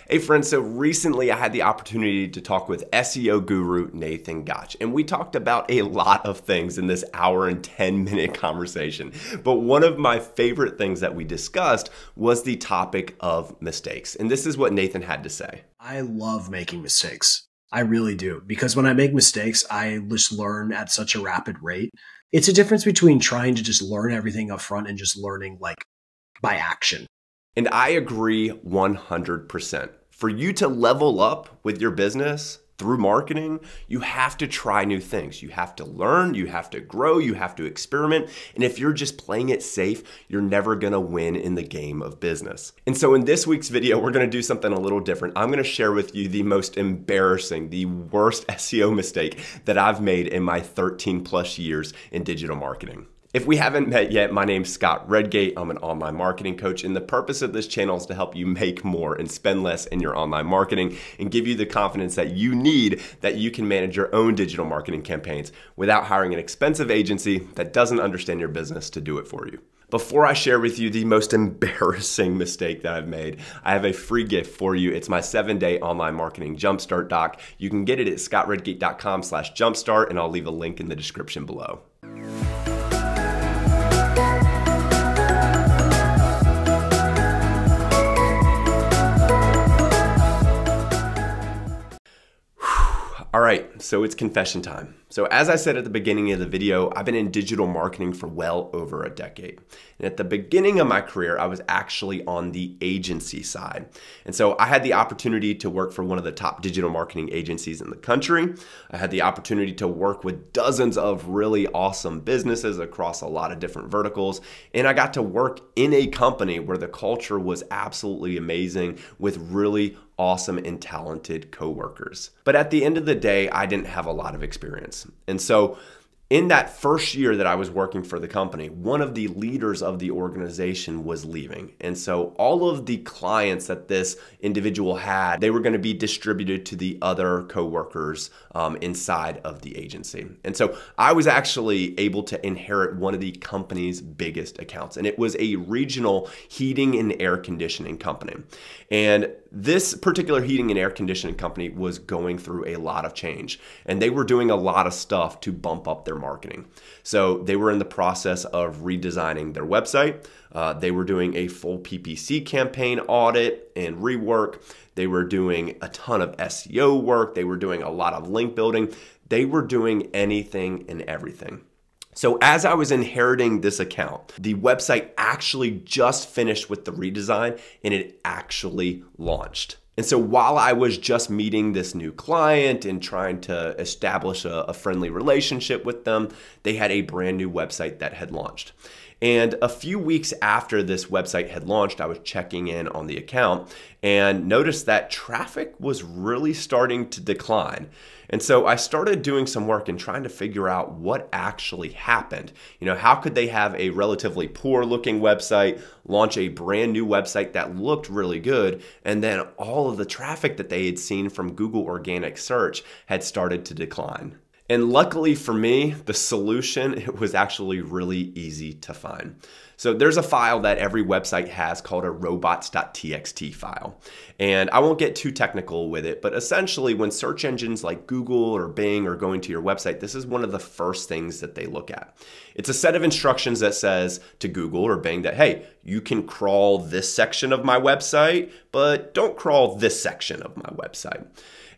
Hey friends, so recently I had the opportunity to talk with SEO guru Nathan Gotch, and we talked about a lot of things in this hour and 10-minute conversation. But one of my favorite things that we discussed was the topic of mistakes. And this is what Nathan had to say. I love making mistakes. I really do. Because when I make mistakes, I just learn at such a rapid rate. It's a difference between trying to just learn everything up front and just learning like by action. And I agree 100%. For you to level up with your business through marketing, you have to try new things. You have to learn, you have to grow, you have to experiment. And if you're just playing it safe, you're never gonna win in the game of business. And so in this week's video, we're gonna do something a little different. I'm gonna share with you the most embarrassing, the worst SEO mistake that I've made in my 13 plus years in digital marketing. If we haven't met yet, my name's Scott Redgate. I'm an online marketing coach, and the purpose of this channel is to help you make more and spend less in your online marketing and give you the confidence that you need that you can manage your own digital marketing campaigns without hiring an expensive agency that doesn't understand your business to do it for you. Before I share with you the most embarrassing mistake that I've made, I have a free gift for you. It's my 7-day online marketing jumpstart doc. You can get it at scottredgate.com/jumpstart, and I'll leave a link in the description below. All right, so it's confession time. So as I said at the beginning of the video, I've been in digital marketing for well over a decade. And at the beginning of my career, I was actually on the agency side. And so I had the opportunity to work for one of the top digital marketing agencies in the country. I had the opportunity to work with dozens of really awesome businesses across a lot of different verticals. And I got to work in a company where the culture was absolutely amazing with really awesome and talented coworkers. But at the end of the day, I didn't have a lot of experience. And so in that first year that I was working for the company, one of the leaders of the organization was leaving. And so all of the clients that this individual had, they were going to be distributed to the other coworkers inside of the agency. And so I was actually able to inherit one of the company's biggest accounts. And it was a regional heating and air conditioning company. And this particular heating and air conditioning company was going through a lot of change, and they were doing a lot of stuff to bump up their marketing. So they were in the process of redesigning their website. They were doing a full PPC campaign audit and rework. They were doing a ton of SEO work. They were doing a lot of link building. They were doing anything and everything. So as I was inheriting this account, the website actually just finished with the redesign and it actually launched. And so while I was just meeting this new client and trying to establish a friendly relationship with them, they had a brand new website that had launched. And a few weeks after this website had launched, I was checking in on the account and noticed that traffic was really starting to decline. And so I started doing some work and trying to figure out what actually happened. You know, how could they have a relatively poor looking website, launch a brand new website that looked really good, and then all of the traffic that they had seen from Google organic search had started to decline. And luckily for me, the solution, it was actually really easy to find. So there's a file that every website has called a robots.txt file. And I won't get too technical with it, but essentially when search engines like Google or Bing are going to your website, this is one of the first things that they look at. It's a set of instructions that says to Google or Bing that, hey, you can crawl this section of my website, but don't crawl this section of my website.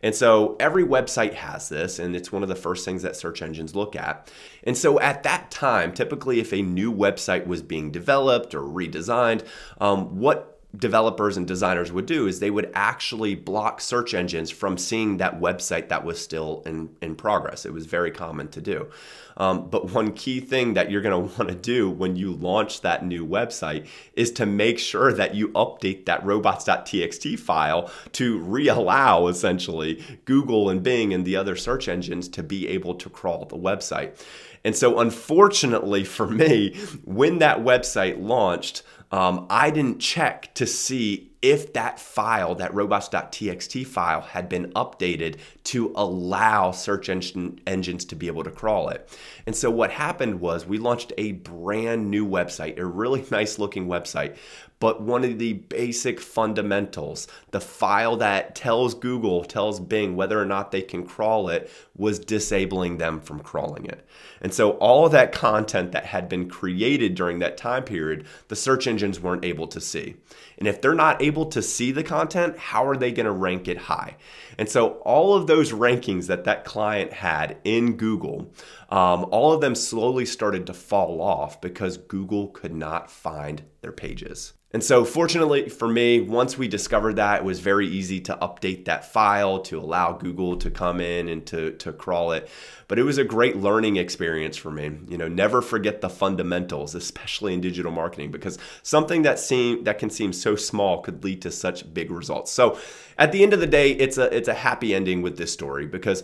And so every website has this, and it's one of the first things that search engines look at. And so at that time, typically if a new website was being developed or redesigned, what developers and designers would do is they would actually block search engines from seeing that website that was still in progress. It was very common to do. But one key thing that you're going to want to do when you launch that new website is to make sure that you update that robots.txt file to reallow essentially Google and Bing and the other search engines to be able to crawl the website. And so unfortunately for me, when that website launched, I didn't check to see if that file, that robots.txt file, had been updated to allow search engines to be able to crawl it. And so what happened was we launched a brand new website, a really nice looking website, but one of the basic fundamentals, the file that tells Google, tells Bing whether or not they can crawl it, was disabling them from crawling it. And so all of that content that had been created during that time period, the search engines weren't able to see. And if they're not able to see the content, how are they going to rank it high? And so all of those rankings that client had in Google, all of them slowly started to fall off because Google could not find their pages. And so fortunately for me, once we discovered that, it was very easy to update that file to allow Google to come in and to crawl it. But it was a great learning experience for me. You know, never forget the fundamentals, especially in digital marketing, because something that can seem so small could lead to such big results. So at the end of the day, it's a happy ending with this story, because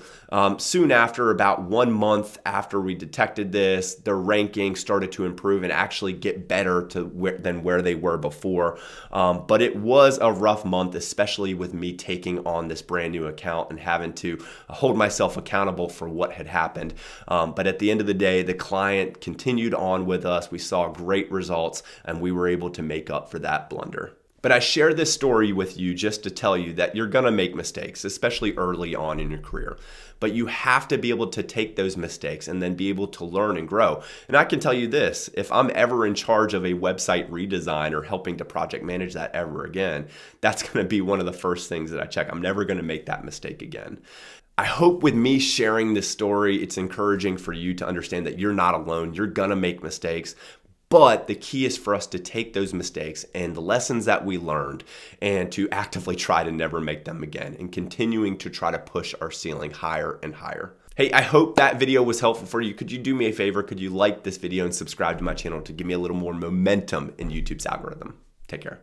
soon after, about 1 month after we detected this, their ranking started to improve and actually get better than where they were before. But it was a rough month, especially with me taking on this brand new account and having to hold myself accountable for what had happened. But at the end of the day, the client continued on with us. We saw great results, and we were able to make up for that blunder. But I share this story with you just to tell you that you're going to make mistakes, especially early on in your career. But you have to be able to take those mistakes and then be able to learn and grow. And I can tell you this, if I'm ever in charge of a website redesign or helping to project manage that ever again, that's going to be one of the first things that I check. I'm never going to make that mistake again. I hope with me sharing this story, it's encouraging for you to understand that you're not alone. You're going to make mistakes. But the key is for us to take those mistakes and the lessons that we learned and to actively try to never make them again and continuing to try to push our ceiling higher and higher. Hey, I hope that video was helpful for you. Could you do me a favor? Could you like this video and subscribe to my channel to give me a little more momentum in YouTube's algorithm? Take care.